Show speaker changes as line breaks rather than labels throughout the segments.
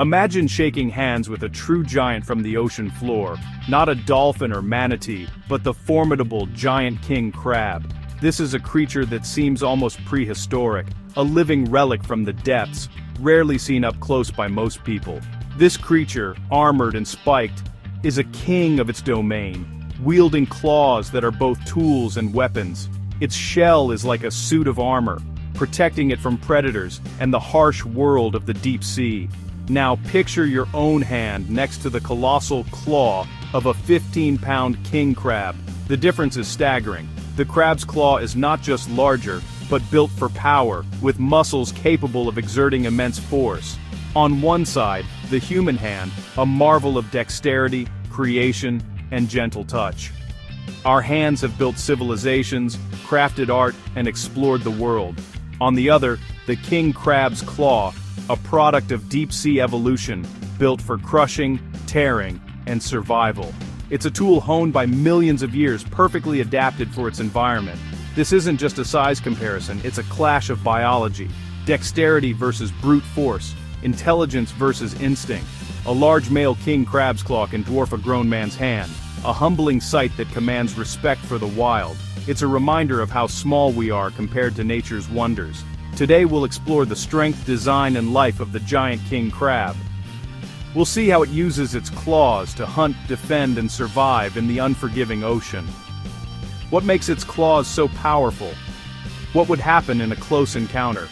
Imagine shaking hands with a true giant from the ocean floor, not a dolphin or manatee, but the formidable giant king crab. This is a creature that seems almost prehistoric, a living relic from the depths, rarely seen up close by most people. This creature, armored and spiked, is a king of its domain, wielding claws that are both tools and weapons. Its shell is like a suit of armor, protecting it from predators and the harsh world of the deep sea. Now picture your own hand next to the colossal claw of a 15-pound king crab. The difference is staggering. The crab's claw is not just larger, but built for power, with muscles capable of exerting immense force. On one side, the human hand, a marvel of dexterity, creation, and gentle touch. Our hands have built civilizations, crafted art, and explored the world. On the other, the king crab's claw, a product of deep-sea evolution, built for crushing, tearing, and survival. It's a tool honed by millions of years, perfectly adapted for its environment. This isn't just a size comparison, it's a clash of biology. Dexterity versus brute force, intelligence versus instinct. A large male king crab's claw can dwarf a grown man's hand, a humbling sight that commands respect for the wild. It's a reminder of how small we are compared to nature's wonders. Today we'll explore the strength, design, and life of the giant king crab. We'll see how it uses its claws to hunt, defend, and survive in the unforgiving ocean. What makes its claws so powerful? What would happen in a close encounter?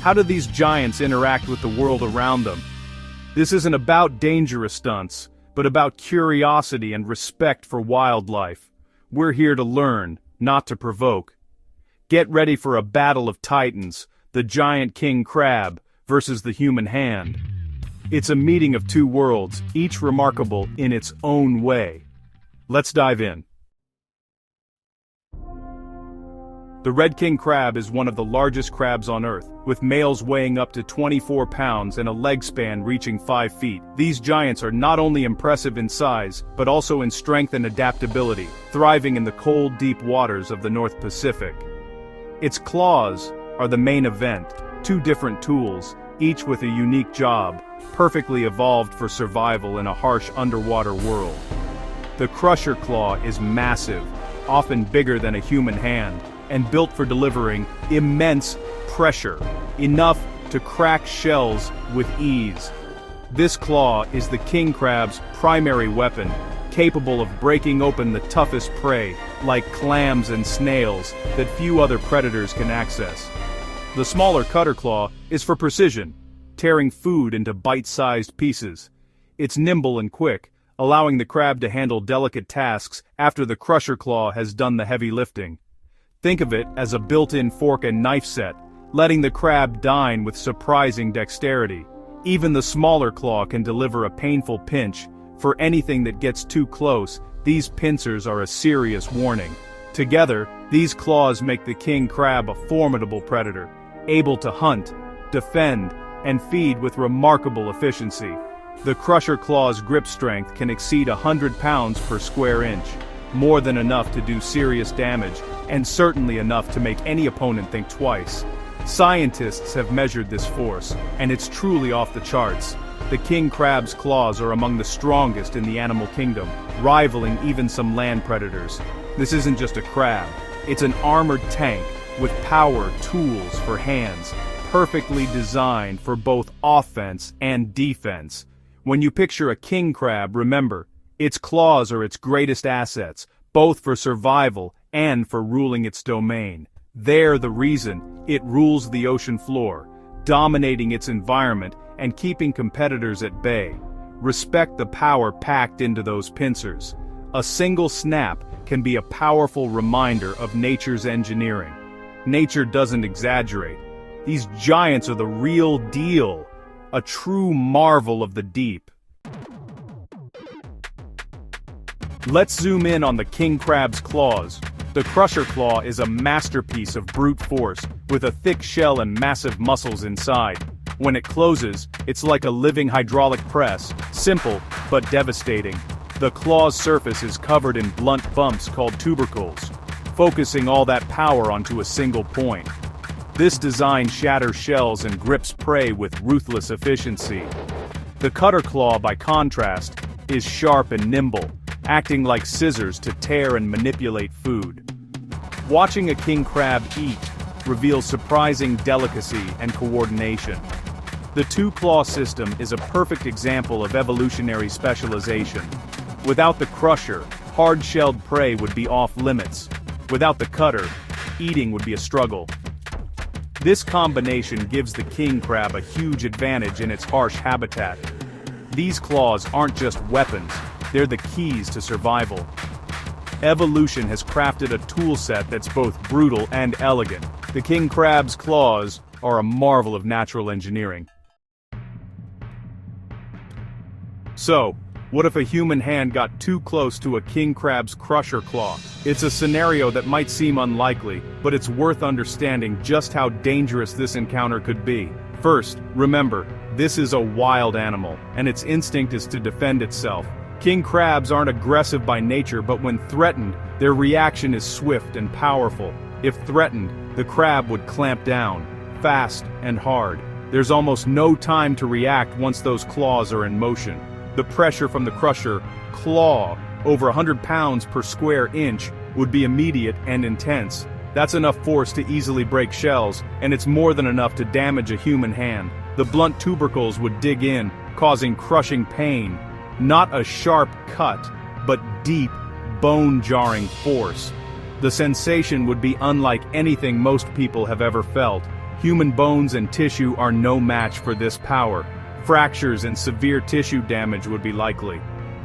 How do these giants interact with the world around them? This isn't about dangerous stunts, but about curiosity and respect for wildlife. We're here to learn, not to provoke. Get ready for a battle of titans, the giant king crab versus the human hand. It's a meeting of two worlds, each remarkable in its own way. Let's dive in. The red king crab is one of the largest crabs on Earth, with males weighing up to 24 pounds and a leg span reaching 5 feet. These giants are not only impressive in size, but also in strength and adaptability, thriving in the cold, deep waters of the North Pacific. Its claws are the main event, two different tools, each with a unique job, perfectly evolved for survival in a harsh underwater world. The crusher claw is massive, often bigger than a human hand, and built for delivering immense pressure, enough to crack shells with ease. This claw is the king crab's primary weapon, capable of breaking open the toughest prey, like clams and snails, that few other predators can access. The smaller cutter claw is for precision, tearing food into bite-sized pieces. It's nimble and quick, allowing the crab to handle delicate tasks after the crusher claw has done the heavy lifting. Think of it as a built-in fork and knife set, letting the crab dine with surprising dexterity. Even the smaller claw can deliver a painful pinch. For anything that gets too close, these pincers are a serious warning. Together, these claws make the king crab a formidable predator, able to hunt, defend, and feed with remarkable efficiency. The crusher claw's grip strength can exceed 100 pounds per square inch, more than enough to do serious damage, and certainly enough to make any opponent think twice. Scientists have measured this force, and it's truly off the charts. The king crab's claws are among the strongest in the animal kingdom, rivaling even some land predators. This isn't just a crab, it's an armored tank with power tools for hands, perfectly designed for both offense and defense. When you picture a king crab, remember, its claws are its greatest assets, both for survival and for ruling its domain. They're the reason it rules the ocean floor, dominating its environment and keeping competitors at bay. Respect the power packed into those pincers. A single snap can be a powerful reminder of nature's engineering. Nature doesn't exaggerate. These giants are the real deal, a true marvel of the deep. Let's zoom in on the king crab's claws. The crusher claw is a masterpiece of brute force, with a thick shell and massive muscles inside. When it closes, it's like a living hydraulic press, simple but devastating. The claw's surface is covered in blunt bumps called tubercles, focusing all that power onto a single point. This design shatters shells and grips prey with ruthless efficiency. The cutter claw, by contrast, is sharp and nimble, acting like scissors to tear and manipulate food. Watching a king crab eat reveals surprising delicacy and coordination. The two-claw system is a perfect example of evolutionary specialization. Without the crusher, hard-shelled prey would be off-limits. Without the cutter, eating would be a struggle. This combination gives the king crab a huge advantage in its harsh habitat. These claws aren't just weapons, they're the keys to survival. Evolution has crafted a tool set that's both brutal and elegant. The king crab's claws are a marvel of natural engineering. So, what if a human hand got too close to a king crab's crusher claw? It's a scenario that might seem unlikely, but it's worth understanding just how dangerous this encounter could be. First, remember, this is a wild animal, and its instinct is to defend itself. King crabs aren't aggressive by nature, but when threatened, their reaction is swift and powerful. If threatened, the crab would clamp down, fast and hard. There's almost no time to react once those claws are in motion. The pressure from the crusher claw, over 100 pounds per square inch, would be immediate and intense. That's enough force to easily break shells, and it's more than enough to damage a human hand. The blunt tubercles would dig in, causing crushing pain. Not a sharp cut, but deep, bone-jarring force. The sensation would be unlike anything most people have ever felt. Human bones and tissue are no match for this power. Fractures and severe tissue damage would be likely.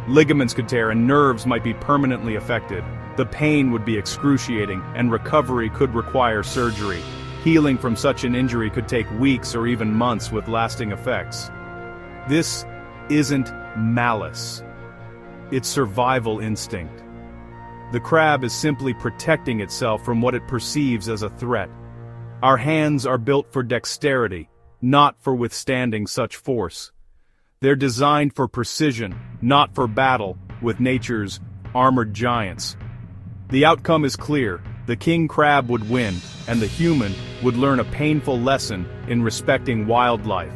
Ligaments could tear and nerves might be permanently affected. The pain would be excruciating, and recovery could require surgery. Healing from such an injury could take weeks or even months with lasting effects. This isn't malice. It's survival instinct. The crab is simply protecting itself from what it perceives as a threat. Our hands are built for dexterity, not for withstanding such force. They're designed for precision, not for battle with nature's armored giants. The outcome is clear. The king crab would win, and the human would learn a painful lesson in respecting wildlife.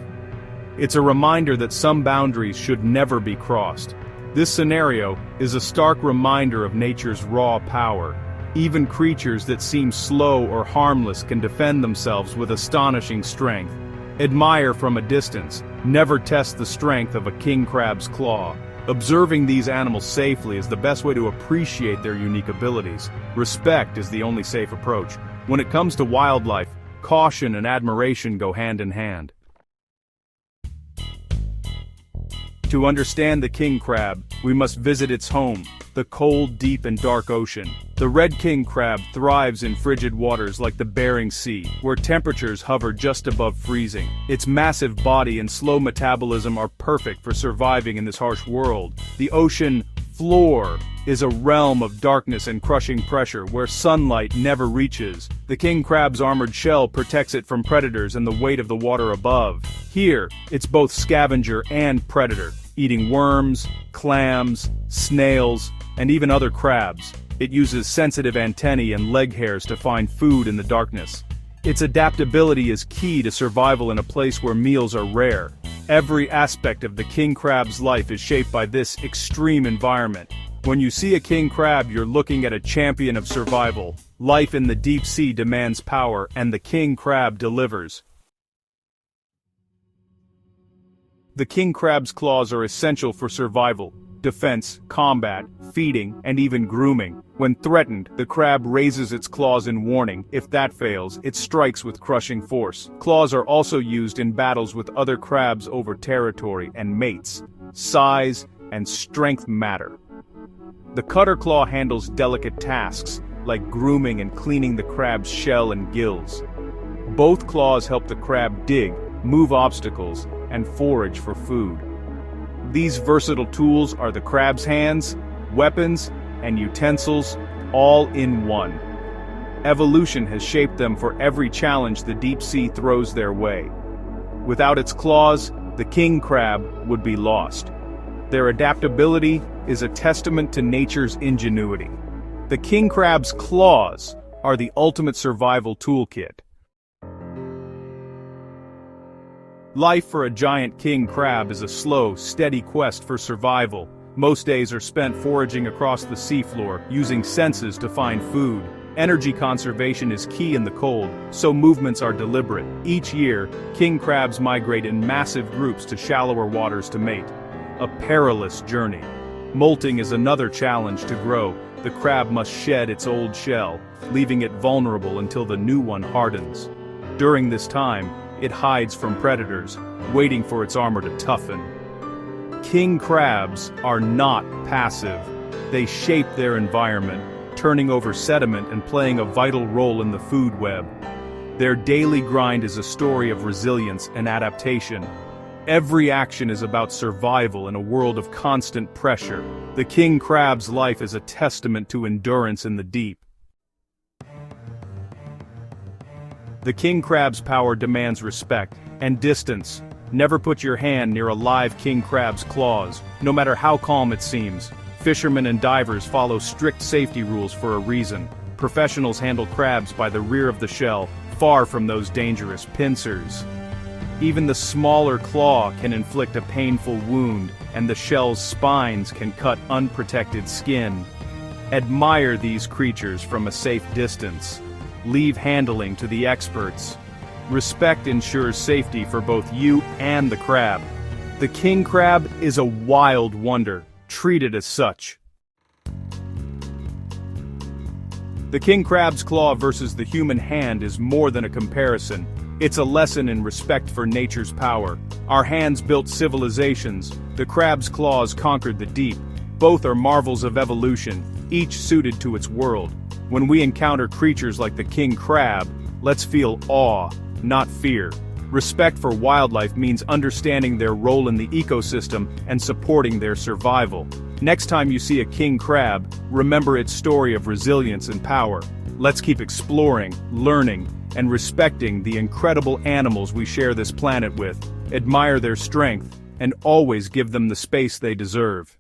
It's a reminder that some boundaries should never be crossed. This scenario is a stark reminder of nature's raw power. Even creatures that seem slow or harmless can defend themselves with astonishing strength. Admire from a distance, never test the strength of a king crab's claw. Observing these animals safely is the best way to appreciate their unique abilities. Respect is the only safe approach. When it comes to wildlife, caution and admiration go hand in hand. To understand the king crab, we must visit its home, the cold, deep and dark ocean. The red king crab thrives in frigid waters like the Bering Sea, where temperatures hover just above freezing. Its massive body and slow metabolism are perfect for surviving in this harsh world. The ocean floor is a realm of darkness and crushing pressure where sunlight never reaches. The king crab's armored shell protects it from predators and the weight of the water above. Here, it's both scavenger and predator, eating worms, clams, snails, and even other crabs. It uses sensitive antennae and leg hairs to find food in the darkness. Its adaptability is key to survival in a place where meals are rare. Every aspect of the king crab's life is shaped by this extreme environment. When you see a king crab, you're looking at a champion of survival. Life in the deep sea demands power, and the king crab delivers. The king crab's claws are essential for survival, defense, combat, feeding, and even grooming. When threatened, the crab raises its claws in warning. If that fails, it strikes with crushing force. Claws are also used in battles with other crabs over territory and mates. Size and strength matter. The cutter claw handles delicate tasks, like grooming and cleaning the crab's shell and gills. Both claws help the crab dig, move obstacles, and forage for food. These versatile tools are the crab's hands, weapons, and utensils, all in one. Evolution has shaped them for every challenge the deep sea throws their way. Without its claws, the king crab would be lost. Their adaptability is a testament to nature's ingenuity. The king crab's claws are the ultimate survival toolkit. Life for a giant king crab is a slow, steady quest for survival. Most days are spent foraging across the seafloor, using senses to find food. Energy conservation is key in the cold, so movements are deliberate. Each year, king crabs migrate in massive groups to shallower waters to mate. A perilous journey. Molting is another challenge to grow. The crab must shed its old shell, leaving it vulnerable until the new one hardens. During this time, it hides from predators, waiting for its armor to toughen. King crabs are not passive. They shape their environment, turning over sediment and playing a vital role in the food web. Their daily grind is a story of resilience and adaptation. Every action is about survival in a world of constant pressure. The king crab's life is a testament to endurance in the deep. The king crab's power demands respect and distance. Never put your hand near a live king crab's claws, no matter how calm it seems. Fishermen and divers follow strict safety rules for a reason. Professionals handle crabs by the rear of the shell, far from those dangerous pincers. Even the smaller claw can inflict a painful wound, and the shell's spines can cut unprotected skin. Admire these creatures from a safe distance. Leave handling to the experts. Respect ensures safety for both you and the crab. The king crab is a wild wonder. Treat it as such. The king crab's claw versus the human hand is more than a comparison. It's a lesson in respect for nature's power. Our hands built civilizations. The crab's claws conquered the deep. Both are marvels of evolution, each suited to its world. When we encounter creatures like the king crab, let's feel awe, not fear. Respect for wildlife means understanding their role in the ecosystem and supporting their survival. Next time you see a king crab, remember its story of resilience and power. Let's keep exploring, learning, and respecting the incredible animals we share this planet with. Admire their strength, and always give them the space they deserve.